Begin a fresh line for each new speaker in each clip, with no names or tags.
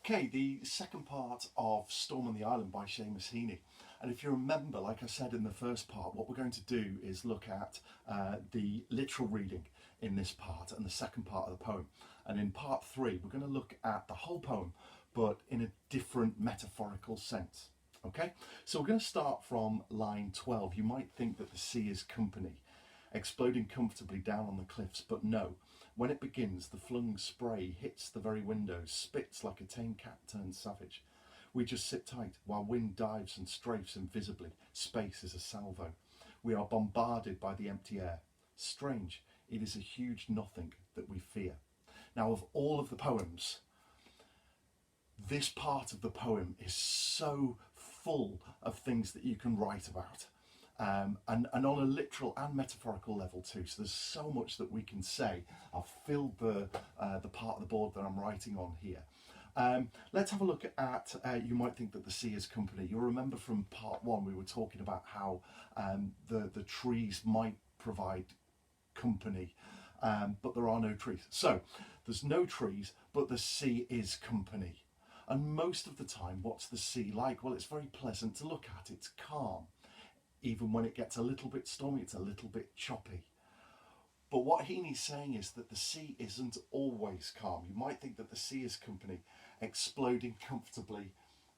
Okay, the second part of Storm on the Island by Seamus Heaney. And if you remember, like I said in the first part, what we're going to do is look at the literal reading in this part and the second part of the poem. And in part 3, we're going to look at the whole poem, but in a different metaphorical sense. Okay, so we're going to start from line 12. You might think that the sea is company, exploding comfortably down on the cliffs, but no. When it begins, the flung spray hits the very windows, spits like a tame cat turned savage. We just sit tight while wind dives and strafes invisibly. Space is a salvo. We are bombarded by the empty air. Strange, it is a huge nothing that we fear. Now, of all of the poems, this part of the poem is so full of things that you can write about. And on a literal and metaphorical level too. So there's so much that we can say. I've filled the part of the board that I'm writing on here. Let's have a look at, you might think that the sea is company. You'll remember from part 1 we were talking about how the trees might provide company, but there are no trees. So there's no trees, but the sea is company. And most of the time, what's the sea like? Well, it's very pleasant to look at. It's calm. Even when it gets a little bit stormy, it's a little bit choppy. But what Heaney's saying is that the sea isn't always calm. You might think that the sea is company, exploding comfortably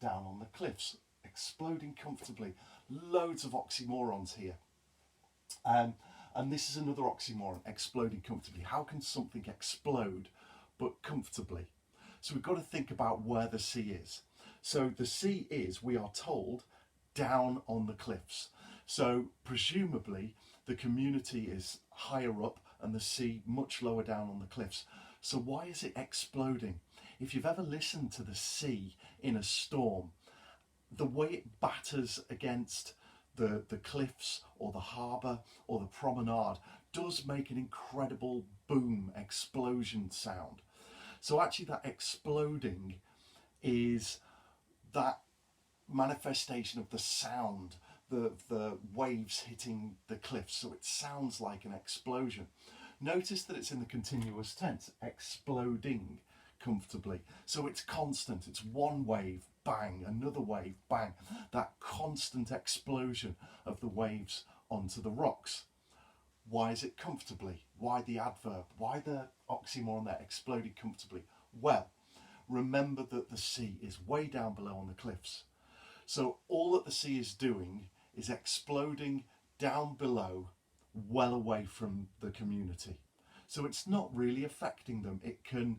down on the cliffs, exploding comfortably. Loads of oxymorons here. And this is another oxymoron, exploding comfortably. How can something explode but comfortably? So we've got to think about where the sea is. So the sea is, we are told, down on the cliffs. So presumably the community is higher up and the sea much lower down on the cliffs. So why is it exploding? If you've ever listened to the sea in a storm, the way it batters against the cliffs or the harbour or the promenade does make an incredible boom, explosion sound. So actually that exploding is that manifestation of the sound, the waves hitting the cliffs, so it sounds like an explosion. Notice that it's in the continuous tense, exploding comfortably. So it's constant, it's one wave, bang, another wave, bang. That constant explosion of the waves onto the rocks. Why is it comfortably? Why the adverb? Why the oxymoron there, exploding comfortably? Well, remember that the sea is way down below on the cliffs. So all that the sea is doing is exploding down below, well away from the community. So it's not really affecting them. It can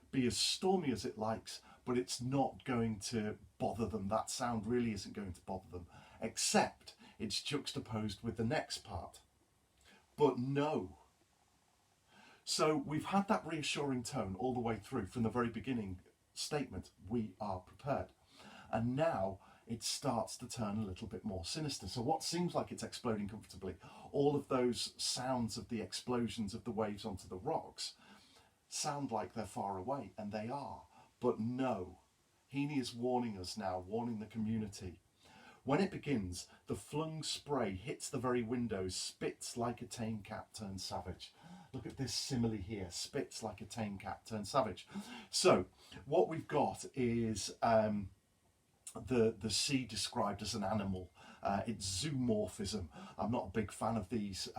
be as stormy as it likes, but it's not going to bother them. That sound really isn't going to bother them, except it's juxtaposed with the next part. But no. So we've had that reassuring tone all the way through from the very beginning statement, we are prepared. And now it starts to turn a little bit more sinister. So what seems like it's exploding comfortably, all of those sounds of the explosions of the waves onto the rocks sound like they're far away, and they are. But no, Heaney is warning us now, warning the community. When it begins, the flung spray hits the very windows, spits like a tame cat turned savage. Look at this simile here, spits like a tame cat turned savage. So what we've got is the sea described as an animal. It's zoomorphism. I'm not a big fan of these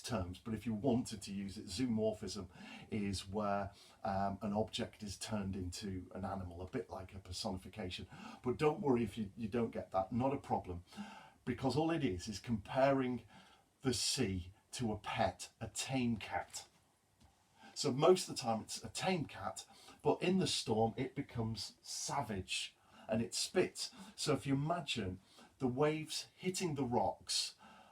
terms, but if you wanted to use it, zoomorphism is where an object is turned into an animal, a bit like a personification. But don't worry if you don't get that, not a problem, because all it is comparing the sea to a pet, a tame cat. So most of the time it's a tame cat, but in the storm it becomes savage and it spits. So if you imagine the waves hitting the rocks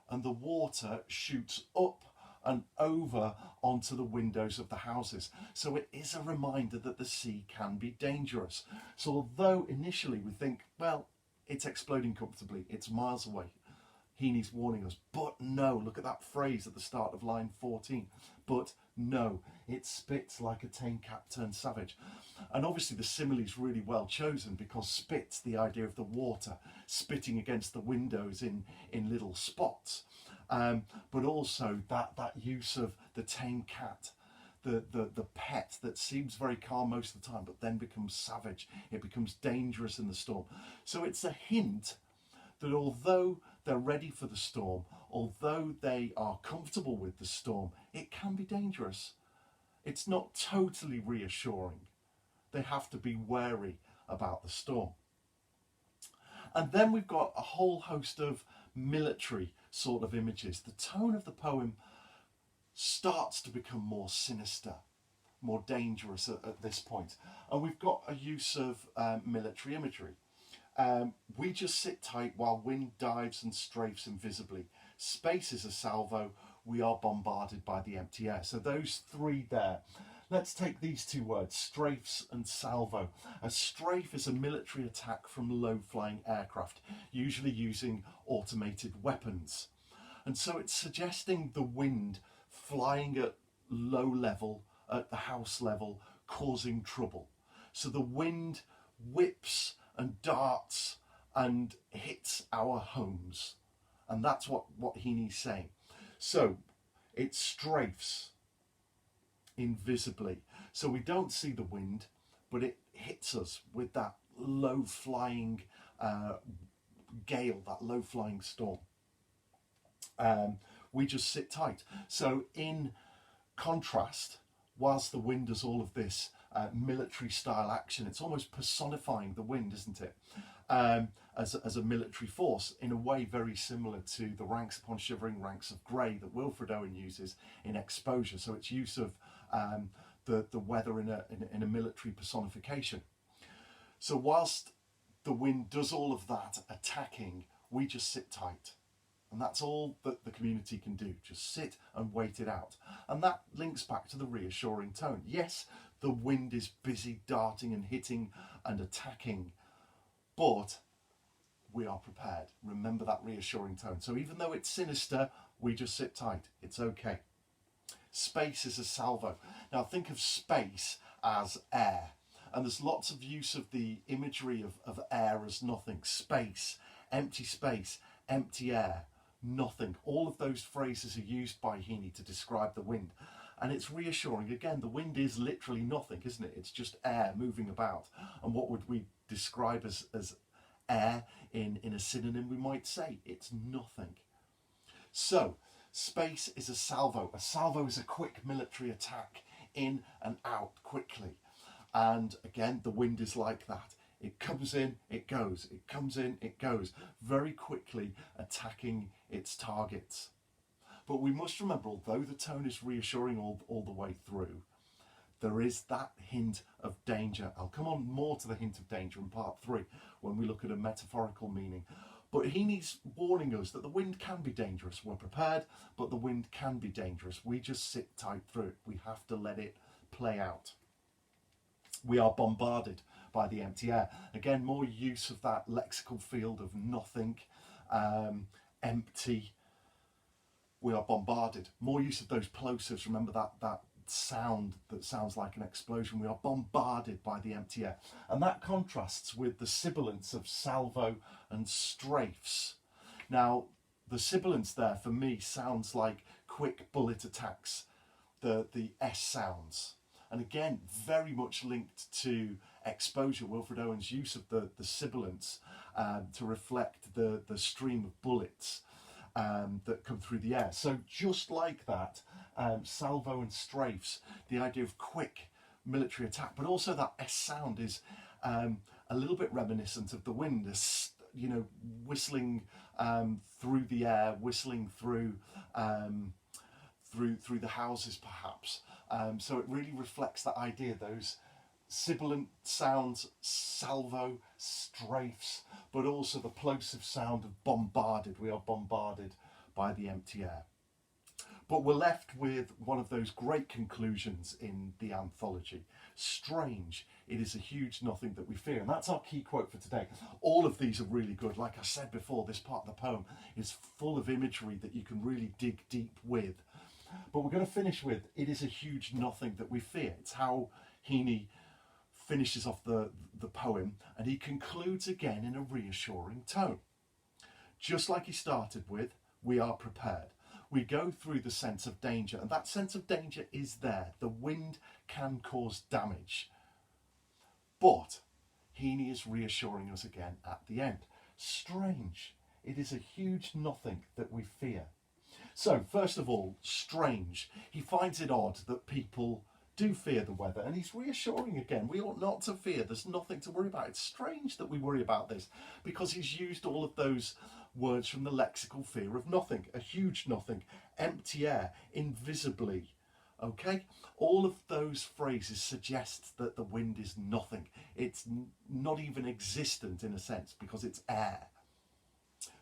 and the water shoots up and over onto the windows of the houses. So it is a reminder that the sea can be dangerous. So although initially we think, well, it's exploding comfortably, it's miles away, Heaney's warning us, but no, look at that phrase at the start of line 14, but no, it spits like a tame cat turned savage. And obviously the simile is really well chosen because spits, the idea of the water spitting against the windows in little spots, but also that use of the tame cat, the pet that seems very calm most of the time, but then becomes savage. It becomes dangerous in the storm. So it's a hint that although they're ready for the storm, although they are comfortable with the storm, it can be dangerous. It's not totally reassuring. They have to be wary about the storm. And then we've got a whole host of military sort of images. The tone of the poem starts to become more sinister, more dangerous at this point. And we've got a use of military imagery. We just sit tight while wind dives and strafes invisibly. Space is a salvo. We are bombarded by the empty air. So those three there. Let's take these two words, strafes and salvo. A strafe is a military attack from low-flying aircraft, usually using automated weapons. And so it's suggesting the wind flying at low level, at the house level, causing trouble. So the wind whips and darts and hits our homes. And that's what Heaney's saying. So it strafes invisibly. So we don't see the wind, but it hits us with that low-flying gale, that low-flying storm. We just sit tight. So in contrast, whilst the wind does all of this military-style action, it's almost personifying the wind, isn't it? As a military force, in a way very similar to the ranks upon shivering ranks of grey that Wilfred Owen uses in Exposure. So it's use of the weather in a military personification. So whilst the wind does all of that attacking, we just sit tight. And that's all that the community can do, just sit and wait it out. And that links back to the reassuring tone. Yes, the wind is busy darting and hitting and attacking, but we are prepared. Remember that reassuring tone. So even though it's sinister, we just sit tight. It's okay. Space is a salvo. Now think of space as air. And there's lots of use of the imagery of air as nothing. Space, empty air, nothing. All of those phrases are used by Heaney to describe the wind. And it's reassuring. Again, the wind is literally nothing, isn't it? It's just air moving about. And what would we describe as air in a synonym? We might say it's nothing. So, space is a salvo. A salvo is a quick military attack, in and out quickly. And again, the wind is like that. It comes in, it goes. It comes in, it goes. Very quickly attacking its targets. But we must remember, although the tone is reassuring all the way through, there is that hint of danger. I'll come on more to the hint of danger in part 3 when we look at a metaphorical meaning. But Heaney's warning us that the wind can be dangerous. We're prepared, but the wind can be dangerous. We just sit tight through it. We have to let it play out. We are bombarded by the empty air. Again, more use of that lexical field of nothing, empty. We are bombarded. More use of those plosives. Remember that sound that sounds like an explosion. We are bombarded by the empty air. And that contrasts with the sibilance of salvo and strafes. Now, the sibilance there for me sounds like quick bullet attacks, the S sounds. And again, very much linked to Exposure, Wilfred Owen's use of the sibilance to reflect the stream of bullets that come through the air. So just like that, salvo and strafes, the idea of quick military attack, but also that S sound is a little bit reminiscent of the wind, as whistling through the air, whistling through the houses perhaps. So it really reflects that idea, those sibilant sounds, salvo, strafes, but also the plosive sound of bombarded. We are bombarded by the empty air. But we're left with one of those great conclusions in the anthology. Strange, it is a huge nothing that we fear. And that's our key quote for today. All of these are really good. Like I said before, this part of the poem is full of imagery that you can really dig deep with. But we're going to finish with, it is a huge nothing that we fear. It's how Heaney finishes off the poem, and he concludes again in a reassuring tone. Just like he started with, we are prepared. we go through the sense of danger, and that sense of danger is there. The wind can cause damage. But Heaney is reassuring us again at the end. Strange. It is a huge nothing that we fear. So, first of all, strange. He finds it odd that people do fear the weather, and he's reassuring again. We ought not to fear. There's nothing to worry about. It's strange that we worry about this, because he's used all of those words from the lexical fear of nothing. A huge nothing, empty air, invisibly. Okay? All of those phrases suggest that the wind is nothing. It's not even existent in a sense, because it's air.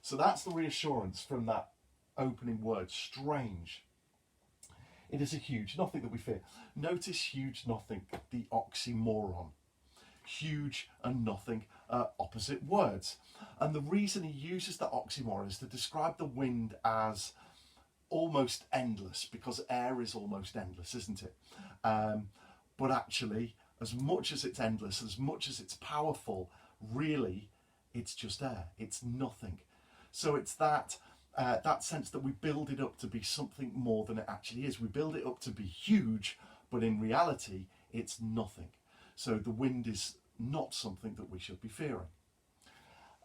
So that's the reassurance from that opening word, strange. It is a huge nothing that we fear. Notice huge nothing, the oxymoron. Huge and nothing are opposite words. And the reason he uses the oxymoron is to describe the wind as almost endless, because air is almost endless, isn't it? But actually, as much as it's endless, as much as it's powerful, really, it's just air. It's nothing. So it's that sense that we build it up to be something more than it actually is. We build it up to be huge, but in reality, it's nothing. So the wind is not something that we should be fearing.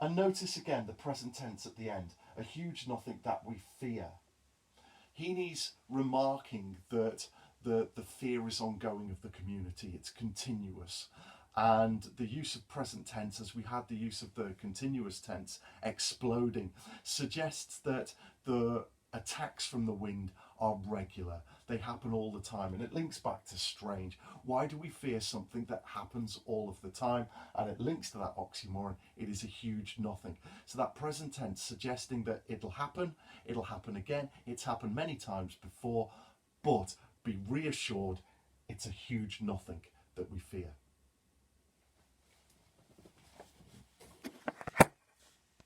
And notice again the present tense at the end, a huge nothing that we fear. Heaney's remarking that the fear is ongoing of the community, it's continuous. And the use of present tense, as we had the use of the continuous tense, exploding, suggests that the attacks from the wind are regular. They happen all the time, and it links back to strange. Why do we fear something that happens all of the time? And it links to that oxymoron. It is a huge nothing. So that present tense suggesting that it'll happen again. It's happened many times before, but be reassured, it's a huge nothing that we fear.